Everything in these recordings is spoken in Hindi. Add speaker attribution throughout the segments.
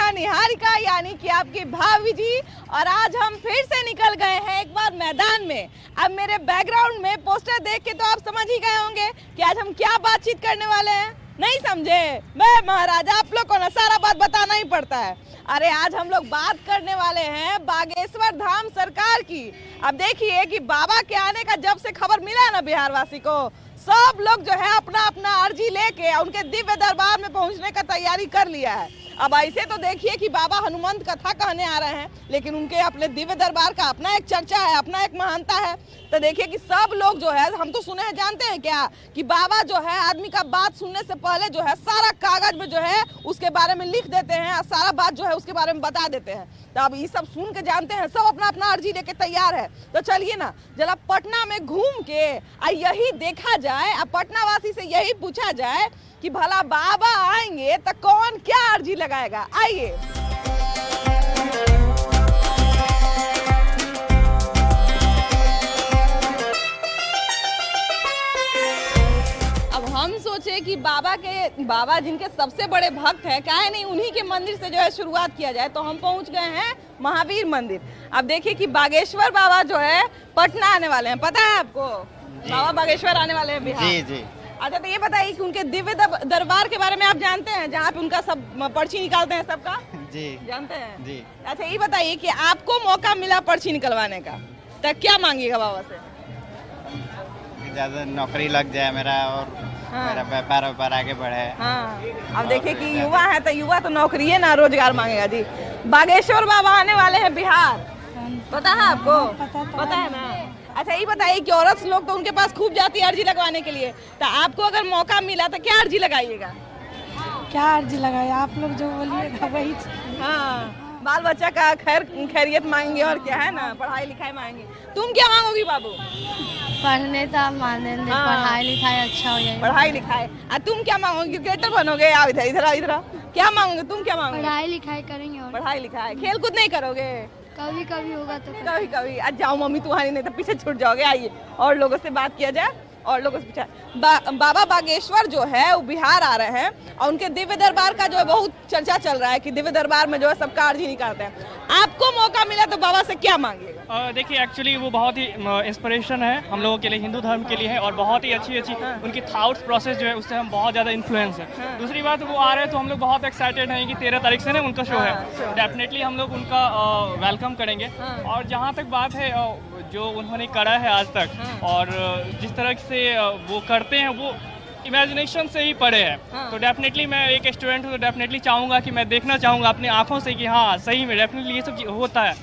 Speaker 1: मैं निहारिका यानी कि आपकी भाभी जी, और आज हम फिर से निकल गए हैं एक बार मैदान में। अब मेरे बैकग्राउंड में पोस्टर देख के तो आप समझ ही गए होंगे कि आज हम क्या बातचीत करने वाले हैं। नहीं समझे? मैं महाराजा, आप लोग को ना सारा बात बताना ही पड़ता है। अरे आज हम लोग बात करने वाले हैं बागेश्वर धाम सरकार की। अब देखिए कि बाबा के आने का जब से खबर मिला है ना बिहार वासी को, सब लोग जो है अपना अपना अर्जी लेके उनके दिव्य दरबार में पहुंचने का तैयारी कर लिया है। अब ऐसे तो देखिए कि बाबा हनुमंत कथा कहने आ रहे हैं, लेकिन उनके अपने दिव्य दरबार का अपना एक चर्चा है, अपना एक महानता है। तो देखिए कि सब लोग जो है, हम तो सुने हैं, जानते हैं क्या कि बाबा जो है आदमी का बात सुनने से पहले जो है सारा कागज में जो है उसके बारे में लिख देते हैं और सारा बात जो है उसके बारे में बता देते हैं। तो अब ये सब सुन के जानते हैं, सब अपना अपना अर्जी लेके तैयार है। तो चलिए ना जरा पटना में घूम के यही देखा जाए, अब पटना वासी से यही पूछा जाए कि भला बाबा आएंगे तो कौन क्या अर्जी लगाएगा। आइए। अब हम सोचे कि बाबा जिनके सबसे बड़े भक्त हैं, काहे नहीं उन्हीं के मंदिर से जो है शुरुआत किया जाए। तो हम पहुंच गए हैं महावीर मंदिर। अब देखिए कि बागेश्वर बाबा जो है पटना आने वाले हैं, पता है आपको? बाबा बागेश्वर आने वाले हैं बिहार।
Speaker 2: जी जी।
Speaker 1: अच्छा, तो ये बताइए कि उनके दिव्य दरबार के बारे में आप जानते हैं, जहाँ पे उनका सब पर्ची निकालते हैं सबका?
Speaker 2: जी
Speaker 1: जानते हैं
Speaker 2: जी।
Speaker 1: अच्छा, ये बताइए कि आपको मौका मिला पर्ची निकलवाने का, तो क्या मांगिएगा बाबा से?
Speaker 2: ज्यादा नौकरी लग जाए मेरा, और मेरा व्यापार आगे बढ़े।
Speaker 1: हाँ, अब देखिए कि युवा तो नौकरी है ना, रोजगार मांगेगा जी। बागेश्वर बाबा आने वाले हैं बिहार, पता है आपको? पता है ना। अच्छा, ये बताइए कि औरत लोग तो उनके पास खूब जाती है अर्जी लगवाने के लिए, तो आपको अगर मौका मिला तो क्या अर्जी लगाइएगा?
Speaker 3: क्या अर्जी लगाए आप लोग जो बोलिएगा वही।
Speaker 1: हाँ, बाल बच्चा का खैरियत मांगेंगे और क्या है ना, पढ़ाई लिखाई मांगेंगे। तुम क्या मांगोगी बाबू?
Speaker 3: पढ़ने तो मानेंगे,
Speaker 1: हाँ।
Speaker 3: पढ़ाई लिखाई अच्छा हो जाए।
Speaker 1: पढ़ाई लिखाई। तुम क्या मांगोगी? क्रिकेटर बनोगे? आओ इधर इधर इधर। क्या मांगोगे? तुम क्या मांगोगे?
Speaker 3: पढ़ाई लिखाई करेंगे और
Speaker 1: पढ़ाई लिखाई। खेल कूद नहीं करोगे?
Speaker 3: कभी कभी होगा तो
Speaker 1: कभी कभी। आज जाओ मम्मी तुम्हारी, नहीं तो पीछे छूट जाओगे। आइए और लोगों से बात किया जाए, और लोगों से पूछा। बाबा बागेश्वर जो है वो बिहार आ रहे हैं, और उनके दिव्य दरबार का जो है बहुत चर्चा चल रहा है कि दिव्य दरबार में जो है सबका अर्जी निकालते हैं। आपको मौका मिला तो बाबा से क्या मांगिएगा?
Speaker 4: देखिए, एक्चुअली वो बहुत ही इंस्पिरेशन है हम लोगों के लिए, हिंदू धर्म के लिए है, और बहुत ही अच्छी उनकी थाट्स प्रोसेस जो है उससे हम बहुत ज़्यादा इन्फ्लुएंस है। दूसरी बात, वो आ रहे हैं तो हम लोग बहुत एक्साइटेड हैं कि 13 तारीख से ना उनका शो है। डेफिनेटली हम लोग उनका वेलकम करेंगे। और जहाँ तक बात है जो उन्होंने करा है आज तक, और जिस तरह से वो करते हैं, वो इमेजिनेशन से ही पढ़े हैं। तो डेफिनेटली मैं एक स्टूडेंट हूँ, तो डेफिनेटली चाहूँगा कि मैं देखना चाहूँगा अपनी आँखों से कि हाँ सही में डेफिनेटली ये सब होता है।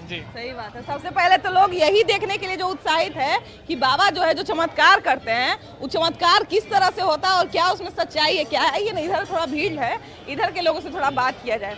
Speaker 4: जी,
Speaker 1: सही बात है। सबसे पहले तो लोग यही देखने के लिए जो उत्साहित है कि बाबा जो है जो चमत्कार करते हैं, वो चमत्कार किस तरह से होता है और क्या उसमें सच्चाई है, क्या है। ये नहीं, इधर थोड़ा भीड़ है, इधर के लोगों से थोड़ा बात किया जाए।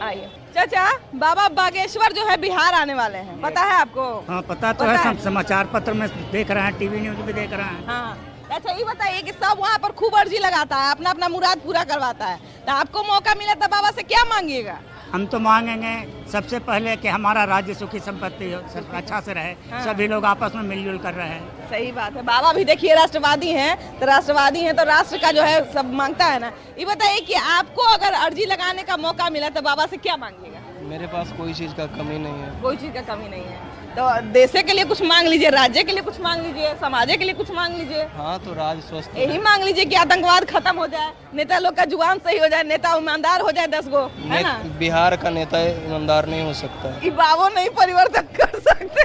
Speaker 1: आइए चाचा, बाबा बागेश्वर जो है बिहार आने वाले हैं, पता है आपको?
Speaker 5: हाँ, पता तो है, समाचार पत्र में देख रहे हैं, टीवी न्यूज भी देख रहे हैं।
Speaker 1: हाँ। अच्छा, ये बताइए कि सब वहाँ पर खूब अर्जी लगाता है, अपना अपना मुराद पूरा करवाता है, तो आपको मौका मिला तो बाबा से क्या मांगिएगा?
Speaker 5: हम तो मांगेंगे सबसे पहले कि हमारा राज्य सुखी संपत्ति हो, सब अच्छा से रहे।
Speaker 1: हाँ।
Speaker 5: सभी लोग आपस में मिलजुल कर रहे हैं।
Speaker 1: सही बात है। बाबा भी देखिए राष्ट्रवादी हैं, तो राष्ट्रवादी हैं तो राष्ट्र का जो है सब मांगता है ना। ये बताइए कि आपको अगर अर्जी लगाने का मौका मिला तो बाबा से क्या मांगिएगा?
Speaker 6: मेरे पास कोई चीज़ का कमी नहीं है।
Speaker 1: कोई चीज का कमी नहीं है, तो देश के लिए कुछ मांग लीजिए, राज्य के लिए कुछ मांग लीजिए, समाज के लिए कुछ मांग लीजिए।
Speaker 6: हाँ, तो राज स्वस्थ
Speaker 1: यही मांग लीजिए कि आतंकवाद खत्म हो जाए, नेता लोग का जुबान सही हो जाए, नेता ईमानदार हो जाए 10 गो, है ना?
Speaker 6: बिहार का नेता ईमानदार नहीं हो सकता।
Speaker 1: ये बाबू नहीं परिवर्तन कर सकते।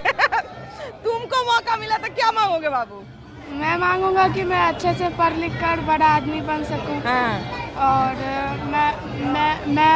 Speaker 1: तुमको मौका मिला तो क्या मांगोगे बाबू?
Speaker 3: मैं मांगूंगा कि मैं अच्छे से पढ़ लिख कर बड़ा आदमी बन सकूं।
Speaker 1: हाँ।
Speaker 3: और मैं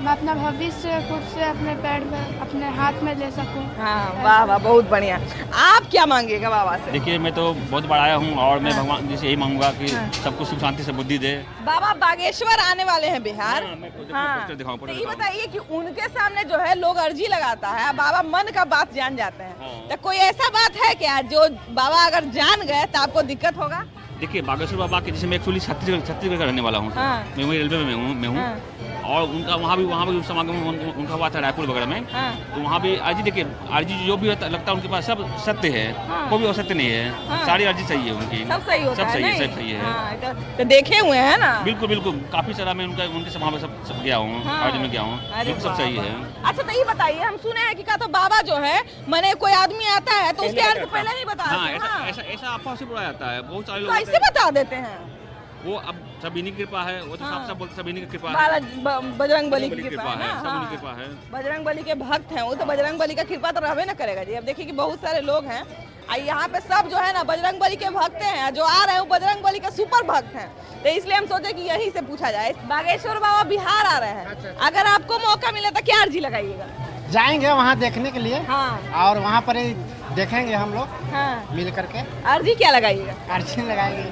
Speaker 3: अपना भविष्य खुद से अपने पैर में, अपने हाथ में ले सकूं।
Speaker 1: हाँ, वाह वाह, बहुत बढ़िया। आप क्या मांगिएगा बाबा से?
Speaker 7: देखिए, मैं तो बहुत बड़ा आया हूँ, और मैं भगवान जी से यही मांगूंगा कि सबको सुख शांति से बुद्धि दे।
Speaker 1: बाबा बागेश्वर आने वाले हैं बिहार।
Speaker 7: हाँ,
Speaker 1: तो ये बताइए कि उनके सामने जो है लोग अर्जी लगाता है, बाबा मन का बात जान जाते हैं।
Speaker 7: हाँ।
Speaker 1: तो कोई ऐसा बात है क्या जो बाबा अगर जान गए तो आपको दिक्कत होगा?
Speaker 7: देखिए, बागेश्वर बाबा के जैसे मैं एक्चुअली छत्तीसगढ़ का रहने वाला हूँ।
Speaker 1: हाँ।
Speaker 7: मैं वही रेलवे में हूँ।
Speaker 1: हाँ।
Speaker 7: और उनका वहाँ भी समागम उनका हुआ था रायपुर वगैरह में।
Speaker 1: हाँ।
Speaker 7: तो वहाँ भी अर्जी देखिए, अर्जी जो भी लगता है उनके पास सब सत्य है, कोई भी असत्य नहीं है, सारी अर्जी सही है उनकी,
Speaker 1: सब सही होता है, नहीं?
Speaker 7: सब सही है।
Speaker 1: हाँ, तो देखे हुए हैं ना?
Speaker 7: बिल्कुल बिल्कुल, काफी सारा मैं उनके सभा में सब गया हूँ, अर्जी में गया हूँ, सब सही है।
Speaker 1: अच्छा तो ये बताइए, हम सुने हैं कि का तो बाबा जो है मैंने कोई आदमी आता है तो उसके अर्थ पहले नहीं बता
Speaker 7: ऐसा अफवाह से बुलाया जाता है, बहुत सारे लोग
Speaker 1: कैसे बता देते हैं?
Speaker 7: वो अब सब इन्हीं की कृपा है, वो तो साफ साफ बोलते सब इन्हीं की कृपा है,
Speaker 1: बजरंग बली की कृपा है ना?
Speaker 7: सब उनकी कृपा है।
Speaker 1: बजरंग बली के भक्त हैं वो, तो बजरंग बली का कृपा तो रहबे ना करेगा जी। अब देखिए कि बहुत सारे लोग हैं यहाँ पे, सब जो है ना बजरंग बली के भक्त हैं, जो आ रहे हैं वो बजरंग बली के सुपर भक्त हैं। तो इसलिए हम सोचे कि यहीं से पूछा जाए। बागेश्वर बाबा बिहार आ रहे हैं, अगर आपको मौका मिले तो क्या अर्जी लगाइएगा?
Speaker 8: जाएंगे वहाँ देखने के लिए।
Speaker 1: हाँ।
Speaker 8: और वहाँ पर ही देखेंगे हम लोग।
Speaker 1: हाँ।
Speaker 8: मिल करके।
Speaker 1: अर्जी क्या लगाइएगा?
Speaker 8: अर्जी लगाएंगे।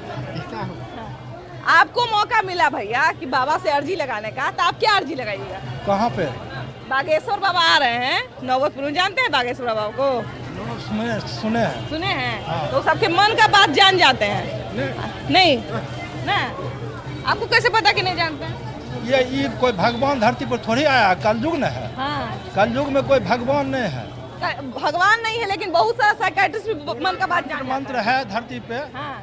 Speaker 1: आपको मौका मिला भैया कि बाबा से अर्जी लगाने का, तो आप क्या अर्जी लगाइएगा?
Speaker 9: कहाँ पे?
Speaker 1: बागेश्वर बाबा आ रहे हैं नौबतपुर, जानते हैं बागेश्वर बाबा को? सुने हैं। हाँ। तो सबके मन का बात जान जाते हैं? नहीं ना? आपको कैसे पता कि नहीं जानते हैं?
Speaker 9: ये ईद कोई भगवान धरती पर थोड़ी आया, कलयुग न है।
Speaker 1: हाँ।
Speaker 9: कलयुग में कोई भगवान नहीं है।
Speaker 1: भगवान नहीं है, लेकिन बहुत सारा साइकियाट्रिस्ट भी मन का बात जान जाते हैं।
Speaker 9: मंत्र है धरती पे।
Speaker 1: हाँ।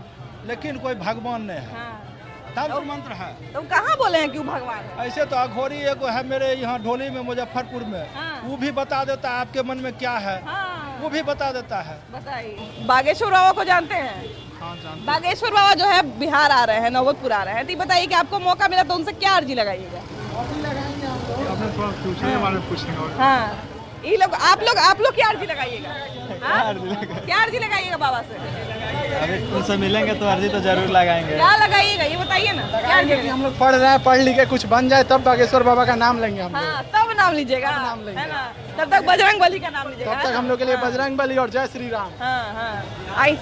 Speaker 9: लेकिन कोई भगवान नहीं है।
Speaker 1: हाँ।
Speaker 9: तंत्र मंत्र है।
Speaker 1: तो कहाँ बोले हैं कि वो भगवान है?
Speaker 9: ऐसे तो अघोरी एगो है मेरे यहाँ ढोली में, मुजफ्फरपुर में।
Speaker 1: हाँ।
Speaker 9: वो भी बता देता है आपके मन में क्या है।
Speaker 1: हाँ।
Speaker 9: वो भी बता देता है।
Speaker 1: बताइए, बागेश्वर बाबा को जानते हैं?
Speaker 9: हाँ, जानते।
Speaker 1: बागेश्वर बाबा जो है बिहार आ रहे हैं, नौबतपुर आ रहे हैं, तो बताइए कि आपको मौका मिला तो उनसे क्या अर्जी लगाइएगा? हाँ, ये लोग आप लोग क्या अर्जी लगाइएगा? क्या अर्जी लगाइएगा बाबा से?
Speaker 6: अभी उनसे मिलेंगे तो अर्जी तो जरूर लगाएंगे।
Speaker 1: क्या लगाइएगा ये बताइए ना? क्या अर्जी?
Speaker 8: हम लोग पढ़ रहे हैं, पढ़ लिख के कुछ बन जाए तब बागेश्वर बाबा का नाम लेंगे हम।
Speaker 1: हाँ, तब नाम लीजिएगा, है ना? तब तक बजरंग बली का नाम लीजिएगा।
Speaker 8: तब तक हम लोग के लिए बजरंग बली और जय श्री राम।
Speaker 1: हाँ। आई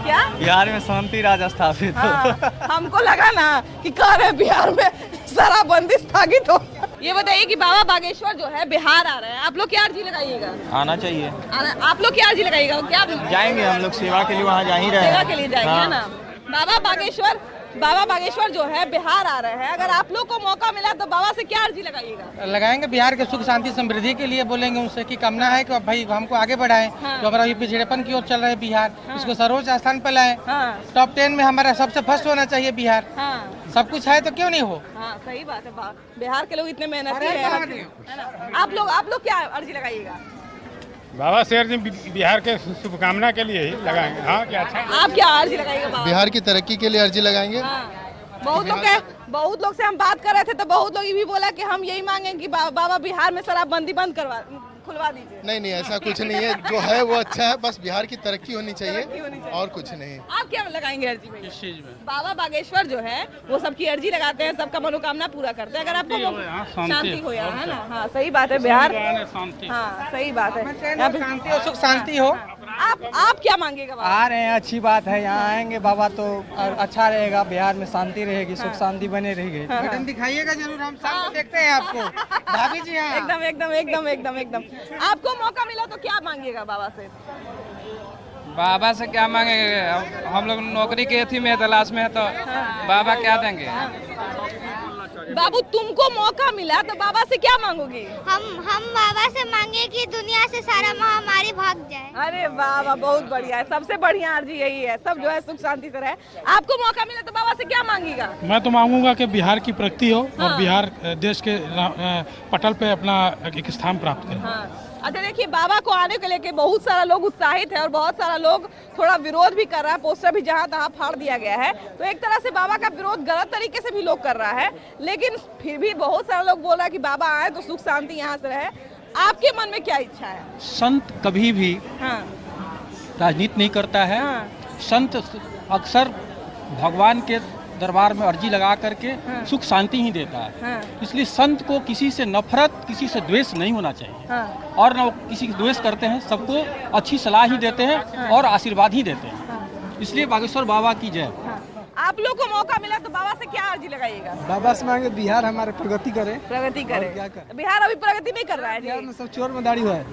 Speaker 1: क्या
Speaker 6: बिहार में शांति राज स्थापित
Speaker 1: हाँ, हमको लगा ना कि कह रहे बिहार में शराबबंदी स्थगित हो। ये बताइए कि बाबा बागेश्वर जो है बिहार आ रहे हैं, आप लोग क्या अर्जी लगाइएगा?
Speaker 6: आना चाहिए।
Speaker 1: आप लोग क्या अर्जी लगाइएगा? क्या
Speaker 6: जाएंगे हम लोग सेवा के लिए, वहाँ जा ही रहे हैं।
Speaker 1: सेवा के लिए जाएंगे, है ना? बाबा बागेश्वर जो है बिहार आ रहे हैं, अगर आप लोग को मौका मिला तो बाबा से क्या अर्जी लगाइएगा?
Speaker 10: लगाएंगे बिहार के सुख शांति समृद्धि के लिए, बोलेंगे उनसे कि कामना है कि भाई हमको आगे बढ़ाएं।
Speaker 1: हाँ।
Speaker 10: जो हमारा पिछड़ेपन की ओर चल रहा है बिहार,
Speaker 1: हाँ।
Speaker 10: इसको सर्वोच्च स्थान पर लाएं।
Speaker 1: हाँ।
Speaker 10: टॉप 10 में हमारा सबसे फर्स्ट होना चाहिए बिहार।
Speaker 1: हाँ।
Speaker 10: सब कुछ है तो क्यों नहीं हो?
Speaker 1: हाँ, सही बात है। बिहार के लोग इतने मेहनती हैं, है ना? आप लोग क्या अर्जी लगाइएगा?
Speaker 11: बाबा शेर जी बिहार के शुभकामना के लिए ही लगाएंगे। हाँ, क्या अच्छा।
Speaker 1: आप क्या अर्जी लगाइएगा बाबा?
Speaker 12: बिहार की तरक्की के लिए अर्जी लगाएंगे।
Speaker 1: हाँ। बहुत लोग से हम बात कर रहे थे तो बहुत लोग ये भी बोला कि हम यही मांगेंगे कि बाबा बिहार में शराबबंदी खुलवा दीजिए।
Speaker 12: नहीं, ऐसा कुछ नहीं है, जो है वो अच्छा है, बस बिहार की तरक्की होनी चाहिए और कुछ नहीं।
Speaker 1: आप क्या लगाएंगे अर्जी में?
Speaker 6: किस चीज में?
Speaker 1: बाबा बागेश्वर जो है वो सबकी अर्जी लगाते हैं, सबका मनोकामना पूरा करते हैं। अगर आपको शांति हो यहाँ, है ना? हाँ, सही बात है। बिहार हाँ, सही बात है।
Speaker 10: शांति और सुख शांति हो।
Speaker 1: आप क्या मांगेगा?
Speaker 10: आ रहे हैं, अच्छी बात है। यहाँ आएंगे बाबा तो अच्छा रहेगा, बिहार में शांति रहेगी, सुख शांति बने रहेगी। बटन दिखाइएगा जरूर, हम शाम को देखते हैं आपको। भाभी जी हाँ,
Speaker 1: एकदम। आपको मौका मिला तो क्या मांगिएगा बाबा से?
Speaker 10: बाबा से क्या मांगेंगे? हम लोग नौकरी के थी में तलाश में है, तो बाबा क्या देंगे?
Speaker 1: बाबू तुमको मौका मिला तो बाबा से क्या मांगोगी?
Speaker 3: हम बाबा से मांगे कि दुनिया से सारा महामारी भाग जाए।
Speaker 1: अरे वाह, बहुत बढ़िया है। सबसे बढ़िया अर्जी यही है, सब जो है सुख शांति से रहे। आपको मौका मिला तो बाबा से क्या मांगेगा?
Speaker 11: मैं तो मांगूंगा कि बिहार की प्रगति हो और बिहार देश के पटल पे अपना एक स्थान प्राप्त करे।
Speaker 1: हाँ। अच्छा देखिए, बाबा को आने को लेके बहुत सारा लोग उत्साहित है और बहुत सारा लोग थोड़ा विरोध भी कर रहा है। पोस्टर भी जहाँ तहाँ फाड़ दिया गया है, तो एक तरह से बाबा का विरोध गलत तरीके से भी लोग कर रहा है, लेकिन फिर भी बहुत सारा लोग बोल रहा है कि बाबा आए तो सुख शांति यहाँ से रहे। आपके मन में क्या इच्छा है?
Speaker 13: संत कभी भी राजनीति नहीं करता है। संत अक्सर भगवान के दरबार में अर्जी लगा करके सुख शांति ही देता है। इसलिए संत को किसी से नफरत, किसी से द्वेष नहीं होना चाहिए, और न किसी से द्वेष करते हैं, सबको अच्छी सलाह ही देते हैं और आशीर्वाद ही देते हैं। इसलिए बागेश्वर बाबा की जय।
Speaker 1: आप लोग को मौका मिला तो बाबा से क्या अर्जी लगाइएगा?
Speaker 10: बाबा से मांगे बिहार हमारे प्रगति करे।
Speaker 1: बिहार अभी प्रगति नहीं कर रहा है।
Speaker 10: बिहार में सब चोर मदारी हुआ है।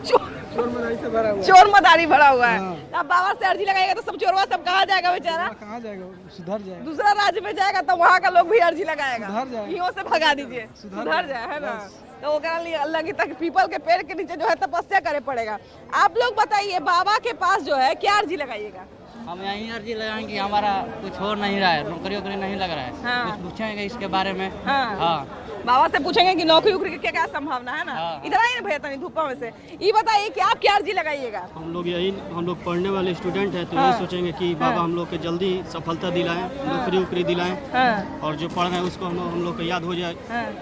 Speaker 1: चोर मदारी भरा हुआ है। अब बाबा से अर्जी लगाएगा तो सब चोरवा सब कहाँ जाएगा बेचारा?
Speaker 10: कहाँ जाएगा, सुधर जाएगा।
Speaker 1: दूसरा राज्य में जाएगा तो वहाँ का लोग भी अर्जी लगाएगा,
Speaker 10: सुधर जाएगा।
Speaker 1: यहाँ से भगा दीजिए, सुधर जाए, है ना? तो वो अल्लाह की तक पीपल के पेड़ के नीचे जो है तपस्या करे पड़ेगा। आप लोग बताइए, बाबा के पास जो है क्या अर्जी लगाइएगा?
Speaker 14: हम यही अर्जी लगाएंगे, हमारा कुछ हो नहीं रहा है, नौकरी वोकरी नहीं लग रहा है।
Speaker 1: हाँ।
Speaker 14: कुछ पूछेंगे इसके बारे में।
Speaker 1: हाँ। बाबा से पूछेंगे कि नौकरी उकरी की क्या क्या संभावना है ना। इधर आइए ना भैया, तनी धूपा में से। ये बताइए कि आप क्या अर्जी लगाइएगा?
Speaker 15: हम लोग पढ़ने वाले स्टूडेंट हैं, तो यही सोचेंगे कि बाबा हम लोग के जल्दी सफलता दिलाएं, नौकरी उकरी दिलाएं, और जो पढ़ रहे हैं उसको हम लोग को याद हो जाए,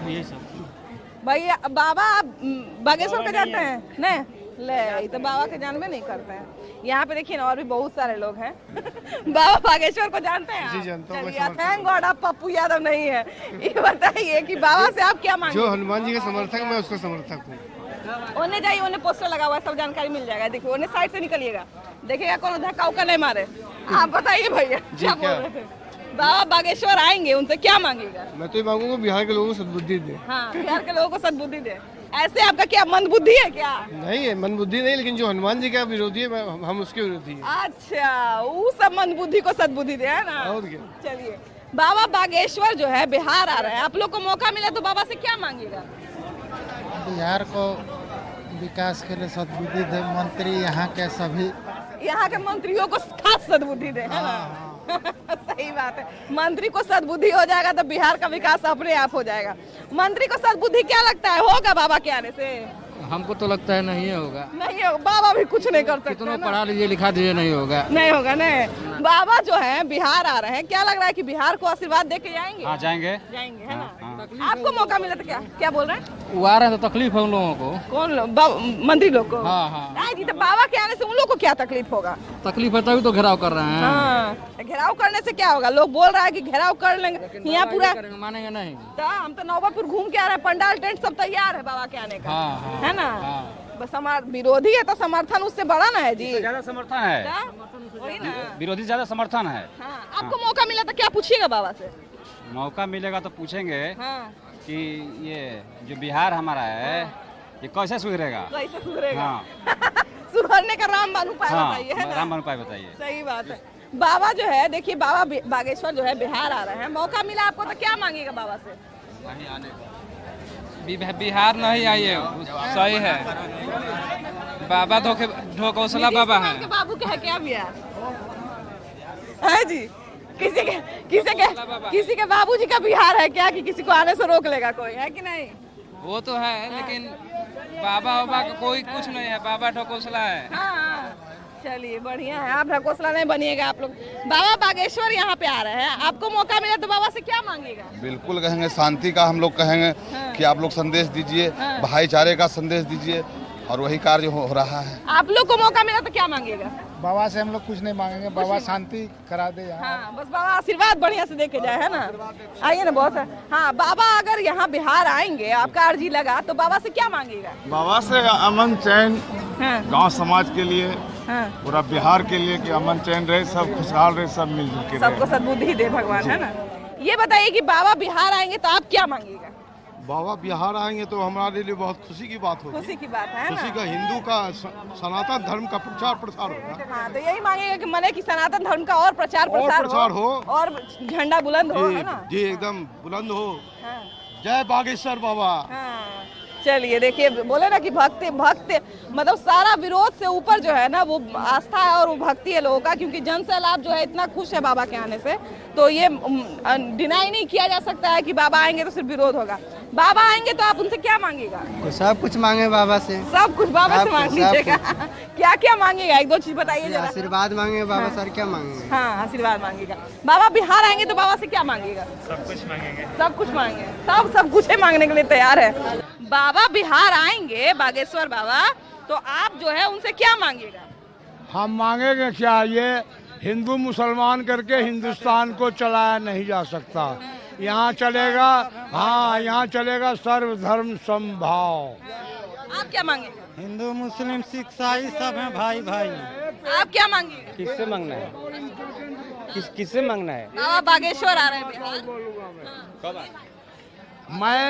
Speaker 15: यही सब।
Speaker 1: भैया बाबा आप बागेश्वर के जानते हैं? नहीं ले, तो बाबा के जानबे नहीं करते हैं। यहाँ पे देखिए ना, और भी बहुत सारे लोग हैं। बाबा बागेश्वर को जानते हैं?
Speaker 12: जी जानता हूँ।
Speaker 1: थैंक गॉड आप पप्पू यादव नहीं है। ये बताइए कि बाबा से आप क्या मांगे?
Speaker 12: जो हनुमान जी का समर्थक, मैं उसका समर्थक हूँ।
Speaker 1: उन्हें जाइए, उन्हें पोस्टर लगा हुआ है, सब जानकारी मिल जाएगा। देखिए उन्हें साइड से निकलिएगा, देखिएगा कौन धक्का उक्का नहीं मारे। आप बताइए भैया क्या बोल रहे थे? बाबा बागेश्वर आएंगे, उनसे क्या मांगेगा?
Speaker 12: मैं तो ये मांगूंगा बिहार के लोगों को सद्बुद्धि दे।
Speaker 1: हाँ, बिहार के लोगों को सद्बुद्धि दे। ऐसे आपका क्या मंदबुद्धि है क्या?
Speaker 12: नहीं है मंदबुद्धि नहीं, लेकिन जो हनुमान जी का विरोधी है हम उसके विरोधी हैं।
Speaker 1: अच्छा, वो सब मंदबुद्धि को सद्बुद्धि दे, है ना?
Speaker 12: और क्या?
Speaker 1: चलिए, बाबा बागेश्वर जो है बिहार आ रहे हैं, आप लोग को मौका मिला तो बाबा से क्या मांगेगा?
Speaker 16: बिहार को विकास के लिए सद्बुद्धि दे, मंत्री यहाँ के मंत्रियों को खास सद्बुद्धि दे, है ना? सही बात है, मंत्री को सद्बुद्धि हो जाएगा तो बिहार का विकास अपने आप हो जाएगा। मंत्री को सद्बुद्धि क्या लगता है होगा बाबा के आने से?
Speaker 14: हमको तो लगता है नहीं होगा।
Speaker 1: नहीं होगा, बाबा भी कुछ नहीं कर सकते।
Speaker 14: कितना पढ़ा लीजिए लिखा दीजिए, नहीं होगा।
Speaker 1: नहीं होगा, नहीं। बाबा जो है बिहार आ रहे हैं, क्या लग रहा है कि बिहार को आशीर्वाद दे के जाएंगे?
Speaker 7: हाँ जाएंगे,
Speaker 1: जाएंगे, है ना? आपको मौका मिला तो क्या बोल रहे हैं?
Speaker 14: वो आ रहे हैं तो तकलीफ है उन लोगों को।
Speaker 1: कौन लोग? मंत्री लोग को?
Speaker 14: हाँ हाँ।
Speaker 1: नहीं जी, तो बाबा के आने से उन लोग को क्या तकलीफ होगा?
Speaker 14: तकलीफ है तभी तो घेराव कर रहे हैं।
Speaker 1: हाँ, घेराव करने से क्या होगा? लोग बोल रहा है कि घेराव कर लेंगे, यहाँ पूरा
Speaker 14: मानेंगे नहीं।
Speaker 1: तो हम तो नौबतपुर घूम के आ रहे हैं, पंडाल टेंट सब तैयार है बाबा के आने का, है ना? बस हमारा विरोधी है तो समर्थन उससे बड़ा ना है जी।
Speaker 7: ज्यादा समर्थन है,
Speaker 1: वही ना,
Speaker 7: विरोधी ज्यादा समर्थन है।
Speaker 1: आपको मौका मिला तो क्या पूछिएगा बाबा से?
Speaker 7: मौका मिलेगा तो पूछेंगे कि ये जो बिहार हमारा है ये कैसे सुधरेगा?
Speaker 1: कैसे सुधरेगा? सुधरने का रामबाण उपाय बताइए, है ना?
Speaker 7: रामबाण उपाय बताइए।
Speaker 1: सही बात है। बाबा जो है, देखिए बाबा बागेश्वर जो है बिहार आ रहे हैं, मौका मिला आपको तो क्या मांगेगा बाबा से?
Speaker 14: नहीं आने का बिहार नहीं आइए, सही है। बाबा ढोकौसला बाबा है।
Speaker 1: बाबू के है क्या बिहार? है जी, किसी के बाबूजी का बिहार है क्या कि किसी को आने से रोक लेगा कोई, है कि नहीं?
Speaker 14: वो तो है, लेकिन बाबा का कोई कुछ नहीं है, बाबा ढकोसला है।
Speaker 1: हाँ, चलिए बढ़िया है, आप ढकोसला नहीं बनिएगा आप लोग। बाबा बागेश्वर यहाँ पे आ रहे हैं, आपको मौका मिला तो बाबा से क्या मांगेगा?
Speaker 17: बिल्कुल कहेंगे शांति का, हम लोग कहेंगे कि आप लोग संदेश दीजिए, भाईचारे का संदेश दीजिए, और वही कार्य हो रहा है।
Speaker 1: आप लोग को मौका मिला तो क्या मांगेगा?
Speaker 16: बाबा से हम लोग कुछ नहीं मांगेंगे, बाबा शांति करा दे यहाँ।
Speaker 1: हाँ, बस बाबा आशीर्वाद बढ़िया से देके जाए, है ना? आइए ना, बहुत है। हाँ, बाबा अगर यहाँ बिहार आएंगे, आपका अर्जी लगा तो बाबा से क्या मांगेगा?
Speaker 18: बाबा से अमन चैन, गांव समाज के लिए, पूरा बिहार के लिए कि अमन चैन रहे, सब खुशहाल रहे, सब मिलजुल के रहे,
Speaker 1: सबको सद्बुद्धि दे भगवान, है ना? ये बताइए कि बाबा बिहार आएंगे तो आप क्या मांगेगा?
Speaker 18: बाबा बिहार आएंगे तो हमारे लिए बहुत खुशी की बात होगी।
Speaker 1: खुशी की बात है,
Speaker 18: खुशी का, हिंदू का सनातन धर्म का प्रचार प्रसार होगा।
Speaker 1: हाँ, तो यही मांगेगा कि मने कि सनातन धर्म का और प्रचार प्रसार हो और झंडा बुलंद हो, है ना?
Speaker 18: जी एकदम बुलंद हो। जय बागेश्वर बाबा।
Speaker 1: चलिए, देखिए बोले ना कि भक्ति मतलब सारा विरोध से ऊपर जो है ना वो आस्था है और वो भक्ति है लोगों का, क्योंकि जन सैलाब जो है इतना खुश है बाबा के आने से, तो ये डिनाई नहीं किया जा सकता है कि बाबा आएंगे तो सिर्फ विरोध होगा। बाबा आएंगे तो आप उनसे क्या मांगेगा?
Speaker 10: सब कुछ मांगे बाबा से,
Speaker 1: सब कुछ बाबा से मांग लीजिएगा। क्या क्या मांगेगा, एक दो चीज बताइए जरा।
Speaker 10: आशीर्वाद मांगे बाबा सर, क्या मांगेंगे?
Speaker 1: हाँ, आशीर्वाद मांगेगा। बाबा बिहार आएंगे तो बाबा से क्या मांगेगा?
Speaker 4: सब कुछ मांगेंगे।
Speaker 1: सब कुछ मांगेंगे, सब कुछ मांगने के लिए तैयार है। बाबा बिहार आएंगे, बागेश्वर बाबा, तो आप जो है उनसे क्या मांगेगा?
Speaker 9: हम मांगेंगे क्या, ये हिंदू मुसलमान करके हिंदुस्तान को चलाया नहीं जा सकता। यहाँ चलेगा, हाँ यहाँ चलेगा सर्वधर्म समभाव।
Speaker 1: आप क्या मांगेगा?
Speaker 10: हिंदू मुस्लिम सिख ईसाई सब हैं भाई भाई।
Speaker 1: आप क्या मांगेगा?
Speaker 10: किससे मांगना है? किससे मांगना है?
Speaker 1: बाबा बागेश्वर आ रहे हैं बिहार।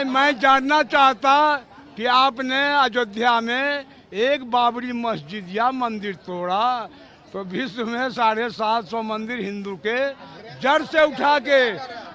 Speaker 9: मैं जानना चाहता कि आपने अयोध्या में एक बाबरी मस्जिद या मंदिर तोड़ा तो विश्व में 750 मंदिर हिंदू के जड़ से उठा के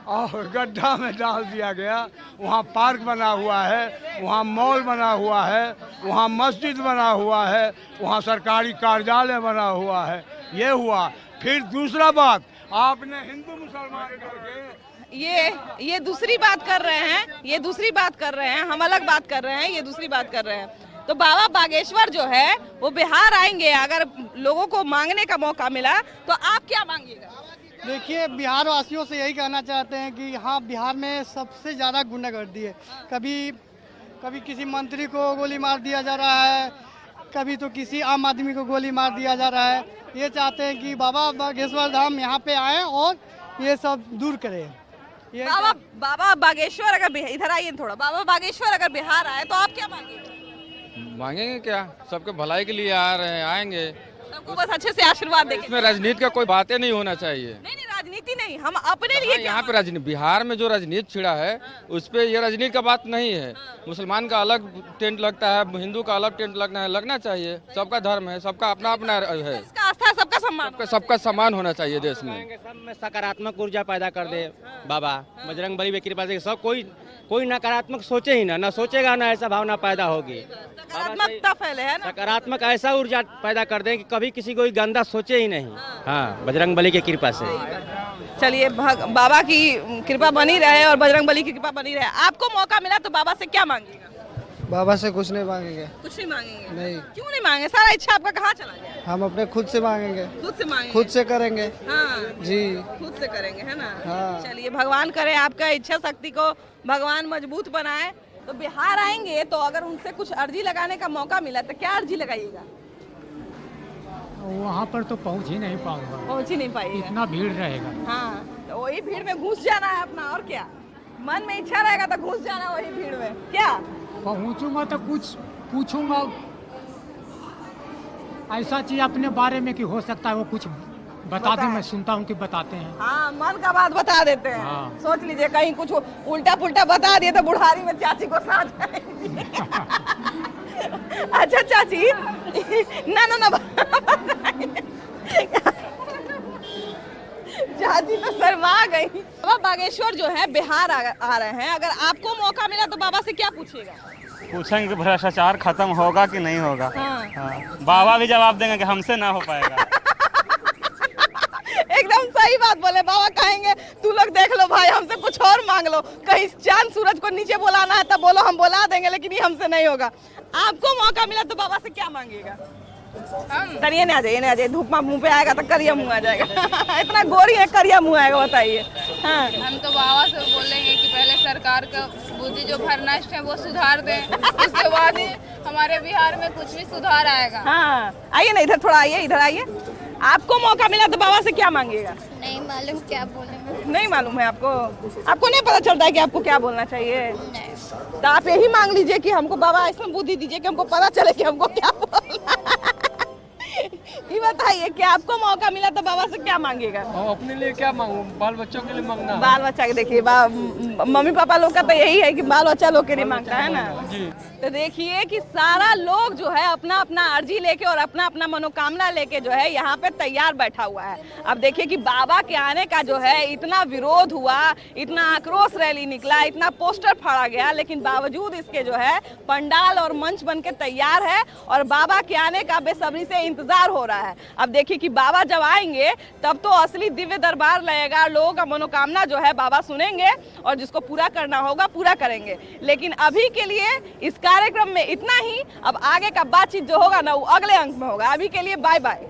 Speaker 9: और गड्ढा में डाल दिया गया। वहाँ पार्क बना हुआ है, वहाँ मॉल बना हुआ है, वहाँ मस्जिद बना हुआ है, वहाँ सरकारी कार्यालय बना हुआ है। ये हुआ। फिर दूसरा बात, आपने हिंदू मुसलमान करके
Speaker 1: ये दूसरी बात कर रहे हैं, ये दूसरी बात कर रहे हैं, हम अलग बात कर रहे हैं, ये दूसरी बात कर रहे हैं। तो बाबा बागेश्वर जो है वो बिहार आएंगे, अगर लोगों को मांगने का मौका मिला तो आप क्या मांगिएगा?
Speaker 10: देखिए, बिहार वासियों से यही कहना चाहते हैं कि हाँ, बिहार में सबसे ज़्यादा गुंडागर्दी है। कभी किसी मंत्री को गोली मार दिया जा रहा है, कभी तो किसी आम आदमी को गोली मार दिया जा रहा है। ये चाहते हैं कि बाबा बागेश्वर धाम यहाँ पे आए और ये सब दूर करें।
Speaker 1: बाबा बागेश्वर अगर इधर आइए थोड़ा, बाबा बागेश्वर अगर बिहार आए तो आप क्या मांगेंगे?
Speaker 14: मांगेंगे क्या, सबके भलाई के लिए आ रहे हैं, आएंगे,
Speaker 1: सबको बस अच्छे से आशीर्वाद देंगे।
Speaker 14: इसमें राजनीति का कोई बातें नहीं होना चाहिए।
Speaker 1: नहीं, राजनीति नहीं, हम अपने लिए
Speaker 14: यहाँ पे राजनीति, बिहार में जो राजनीति छिड़ा है उस पे ये राजनीति का बात नहीं है। मुसलमान का अलग टेंट लगता है, हिंदू का अलग टेंट लगना चाहिए। सबका धर्म है, सबका अपना अपना है,
Speaker 1: सबका सम्मान,
Speaker 14: सबका सम्मान होना चाहिए देश में।
Speaker 15: सब में सकारात्मक ऊर्जा पैदा कर दे बाबा बजरंग बली की कृपा से। सब कोई नकारात्मक सोचे ही ना सोचेगा ना, ऐसा भावना पैदा होगी।
Speaker 1: सकारात्मकता फैले है ना,
Speaker 15: सकारात्मक ऐसा ऊर्जा पैदा कर दें कि कभी किसी को गंदा सोचे ही नहीं। हाँ, बजरंग बली की कृपा से।
Speaker 1: चलिए, बाबा की कृपा बनी रहे और बजरंग बली की कृपा बनी रहे। आपको मौका मिला तो बाबा से क्या मांगेगा?
Speaker 10: बाबा से कुछ नहीं मांगेंगे।
Speaker 1: कुछ नहीं मांगेंगे?
Speaker 10: नहीं।
Speaker 1: क्यों नहीं मांगे? सारा इच्छा आपका कहाँ चला गया?
Speaker 10: हम अपने खुद से मांगेंगे।
Speaker 1: खुद से मांगेंगे?
Speaker 10: खुद से करेंगे।
Speaker 1: हाँ
Speaker 10: जी,
Speaker 1: खुद से करेंगे, है ना?
Speaker 10: हाँ।
Speaker 1: चलिए, भगवान करे आपका इच्छा शक्ति को भगवान मजबूत बनाए। तो बिहार आएंगे तो अगर उनसे कुछ अर्जी लगाने का मौका मिला तो क्या अर्जी लगाइएगा?
Speaker 19: वहाँ पर तो पहुँच ही नहीं पाऊंगा।
Speaker 1: पहुँच ही नहीं पाएगा,
Speaker 19: इतना भीड़ रहेगा।
Speaker 1: हाँ, तो वही भीड़ में घुस जाना है अपना, और क्या। मन में इच्छा रहेगा तो घुस जाना वही भीड़ में, क्या?
Speaker 19: पहुँचूंगा तो कुछ पूछूंगा, ऐसा चीज अपने बारे में कि हो सकता है वो कुछ बता दें। मैं सुनता हूँ कि बताते हैं।
Speaker 1: हाँ, मन का बात बता देते हैं।
Speaker 19: हाँ।
Speaker 1: सोच लीजिए कहीं कुछ उल्टा पुल्टा बता दिए तो बुढ़ारी में चाची को साथ अच्छा चाची, ना चाची तो शर्मा गई। बाबा बागेश्वर जो है बिहार आ रहे हैं, अगर आपको मौका मिला तो बाबा से क्या पूछेगा?
Speaker 6: पूछेंगे कि भ्रष्टाचार खत्म होगा कि नहीं होगा।
Speaker 1: हाँ।
Speaker 6: बाबा भी जवाब देंगे कि हमसे ना हो पाएगा।
Speaker 1: एकदम सही बात बोले बाबा, कहेंगे तू लोग देख लो भाई, हमसे कुछ और मांग लो, कहीं चांद सूरज को नीचे बुलाना है तब बोलो, हम बुला देंगे, लेकिन ये हमसे नहीं होगा। आपको मौका मिला तो बाबा से क्या मांगिएगा? करिए ना, आ जाइए, धूप में मुंह पे आएगा तो करिया मुंह आ जाएगा। इतना गोरी है, करिया मुंह आएगा, बताइए। हाँ,
Speaker 20: हम तो बाबा से बोलेंगे कि पहले सरकार का बुद्धि जो भ्रष्ट है वो सुधार दें, उसके बाद ही हमारे बिहार में कुछ भी सुधार आएगा।
Speaker 1: हाँ, आइए ना इधर, थोड़ा आइए, इधर आइए। आपको मौका मिला तो बाबा से क्या मांगिएगा?
Speaker 20: नहीं मालूम क्या बोलेंगे।
Speaker 1: नहीं मालूम है आपको नहीं पता चलता है कि आपको क्या बोलना चाहिए? तो आप यही मांग लीजिए कि हमको बाबा ऐसा बुद्धि दीजिए कि हमको पता चले कि हमको क्या बोलना। ये बताइए कि आपको मौका मिला तो बाबा से क्या मांगेगा?
Speaker 13: अपने लिए क्या मांगू? बाल बच्चों के लिए मांगना।
Speaker 1: बाल बच्चा के देखिए, मम्मी पापा लोग का तो यही है कि बाल बच्चा लोग के लिए मांगता है ना जी। तो देखिए कि सारा लोग जो है अपना अपना अर्जी लेके और अपना अपना मनोकामना लेके जो है यहाँ पे तैयार बैठा हुआ है। अब देखिए कि बाबा के आने का जो है इतना विरोध हुआ, इतना आक्रोश रैली निकला, इतना पोस्टर फाड़ा गया, लेकिन बावजूद इसके जो है पंडाल और मंच बन के तैयार है और बाबा के आने का बेसब्री से इंतजार हो रहा है। अब देखिए कि बाबा जब आएंगे तब तो असली दिव्य दरबार लगेगा, लोगों का मनोकामना जो है बाबा सुनेंगे और जिसको पूरा करना होगा पूरा करेंगे। लेकिन अभी के लिए इस कार्यक्रम में इतना ही। अब आगे का बातचीत जो होगा ना वो अगले अंक में होगा। अभी के लिए बाय बाय।